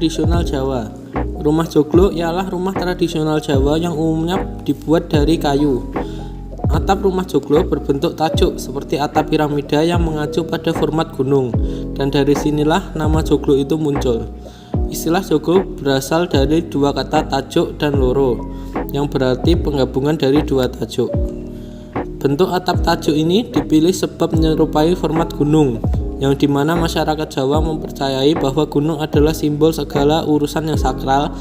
tradisional Jawa. Rumah joglo ialah rumah tradisional Jawa yang umumnya dibuat dari kayu. Atap rumah joglo berbentuk tajuk seperti atap piramida yang mengacu pada format gunung, dan dari sinilah nama joglo itu muncul. Istilah joglo berasal dari dua kata tajuk dan loro, yang berarti penggabungan dari dua tajuk. Bentuk atap tajuk ini dipilih sebab menyerupai format gunung, yang dimana masyarakat Jawa mempercayai bahwa gunung adalah simbol segala urusan yang sakral,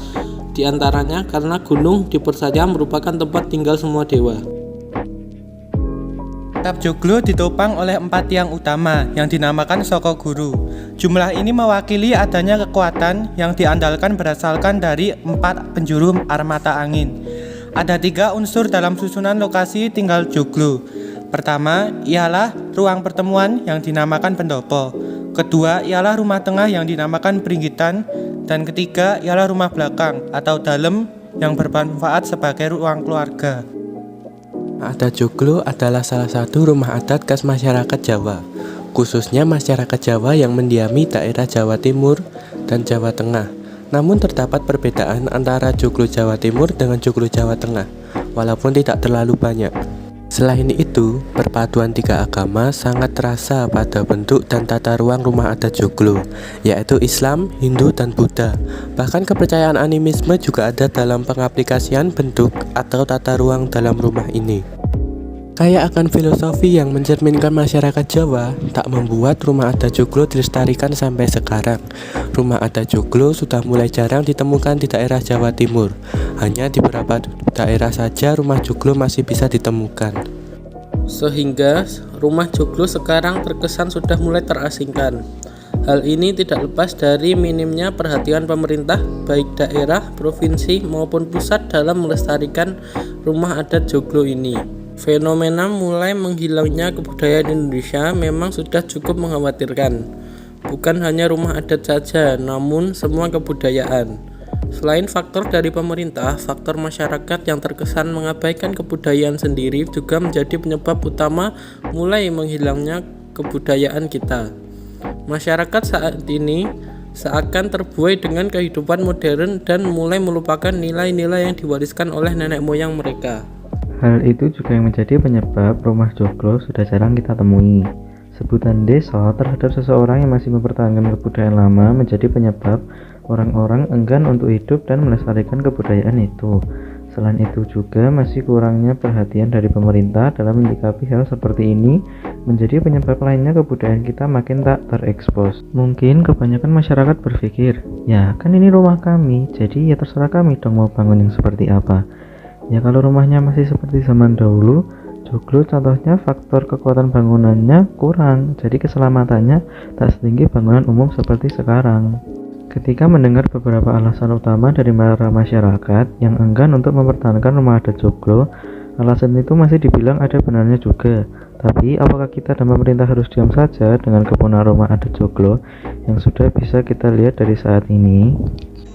diantaranya karena gunung dipercaya merupakan tempat tinggal semua dewa. Atap joglo ditopang oleh 4 tiang utama yang dinamakan Saka Guru. Jumlah ini mewakili adanya kekuatan yang diandalkan berasalkan dari 4 penjuru armata angin. Ada 3 unsur dalam susunan lokasi tinggal joglo. Pertama ialah ruang pertemuan yang dinamakan pendopo. Kedua ialah rumah tengah yang dinamakan peringgitan. Dan ketiga ialah rumah belakang atau dalem yang bermanfaat sebagai ruang keluarga. Adat joglo adalah salah satu rumah adat khas masyarakat Jawa, khususnya masyarakat Jawa yang mendiami daerah Jawa Timur dan Jawa Tengah. Namun terdapat perbedaan antara joglo Jawa Timur dengan joglo Jawa Tengah, walaupun tidak terlalu banyak. Selain itu, perpaduan 3 agama sangat terasa pada bentuk dan tata ruang rumah adat joglo, yaitu Islam, Hindu, dan Buddha. Bahkan kepercayaan animisme juga ada dalam pengaplikasian bentuk atau tata ruang dalam rumah ini. Kaya akan filosofi yang mencerminkan masyarakat Jawa, tak membuat rumah adat joglo dilestarikan sampai sekarang. Rumah adat joglo sudah mulai jarang ditemukan di daerah Jawa Timur. Hanya di beberapa daerah saja rumah joglo masih bisa ditemukan. Sehingga rumah joglo sekarang terkesan sudah mulai terasingkan. Hal ini tidak lepas dari minimnya perhatian pemerintah, baik daerah, provinsi maupun pusat dalam melestarikan rumah adat joglo ini. Fenomena mulai menghilangnya kebudayaan Indonesia memang sudah cukup mengkhawatirkan. Bukan hanya rumah adat saja, namun semua kebudayaan. Selain faktor dari pemerintah, faktor masyarakat yang terkesan mengabaikan kebudayaan sendiri juga menjadi penyebab utama mulai menghilangnya kebudayaan kita. Masyarakat saat ini seakan terbuai dengan kehidupan modern dan mulai melupakan nilai-nilai yang diwariskan oleh nenek moyang mereka. Hal itu juga yang menjadi penyebab rumah joglo sudah jarang kita temui. Sebutan desa terhadap seseorang yang masih mempertahankan kebudayaan lama menjadi penyebab orang-orang enggan untuk hidup dan melestarikan kebudayaan itu. Selain itu juga masih kurangnya perhatian dari pemerintah dalam menyikapi hal seperti ini menjadi penyebab lainnya kebudayaan kita makin tak terekspos. Mungkin kebanyakan masyarakat berpikir, ya kan ini rumah kami, jadi ya terserah kami dong mau bangun yang seperti apa. Ya kalau rumahnya masih seperti zaman dahulu, joglo contohnya faktor kekuatan bangunannya kurang, jadi keselamatannya tak setinggi bangunan umum seperti sekarang. Ketika mendengar beberapa alasan utama dari para masyarakat yang enggan untuk mempertahankan rumah adat joglo, alasan itu masih dibilang ada benarnya juga. Tapi apakah kita dan pemerintah harus diam saja dengan kepunahan rumah adat joglo yang sudah bisa kita lihat dari saat ini?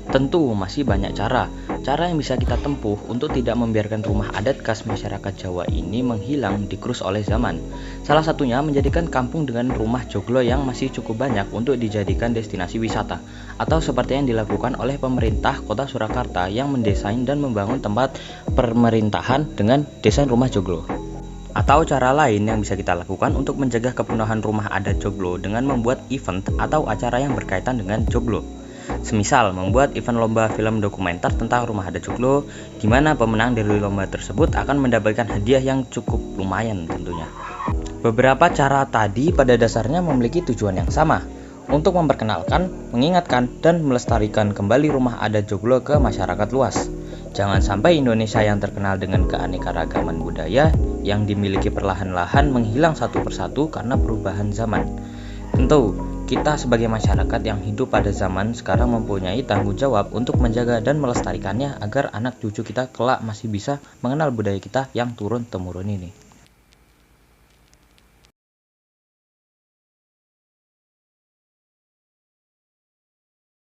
Tentu masih banyak cara yang bisa kita tempuh untuk tidak membiarkan rumah adat khas masyarakat Jawa ini menghilang digerus oleh zaman. Salah satunya menjadikan kampung dengan rumah joglo yang masih cukup banyak untuk dijadikan destinasi wisata, atau seperti yang dilakukan oleh pemerintah Kota Surakarta yang mendesain dan membangun tempat pemerintahan dengan desain rumah joglo. Atau cara lain yang bisa kita lakukan untuk mencegah kepunahan rumah adat joglo dengan membuat event atau acara yang berkaitan dengan joglo. Semisal membuat event lomba film dokumenter tentang rumah adat joglo, di mana pemenang dari lomba tersebut akan mendapatkan hadiah yang cukup lumayan tentunya. Beberapa cara tadi pada dasarnya memiliki tujuan yang sama, untuk memperkenalkan, mengingatkan, dan melestarikan kembali rumah adat joglo ke masyarakat luas. Jangan sampai Indonesia yang terkenal dengan keanekaragaman budaya yang dimiliki perlahan-lahan menghilang satu persatu karena perubahan zaman. Tentu, kita sebagai masyarakat yang hidup pada zaman sekarang mempunyai tanggung jawab untuk menjaga dan melestarikannya agar anak cucu kita kelak masih bisa mengenal budaya kita yang turun-temurun ini.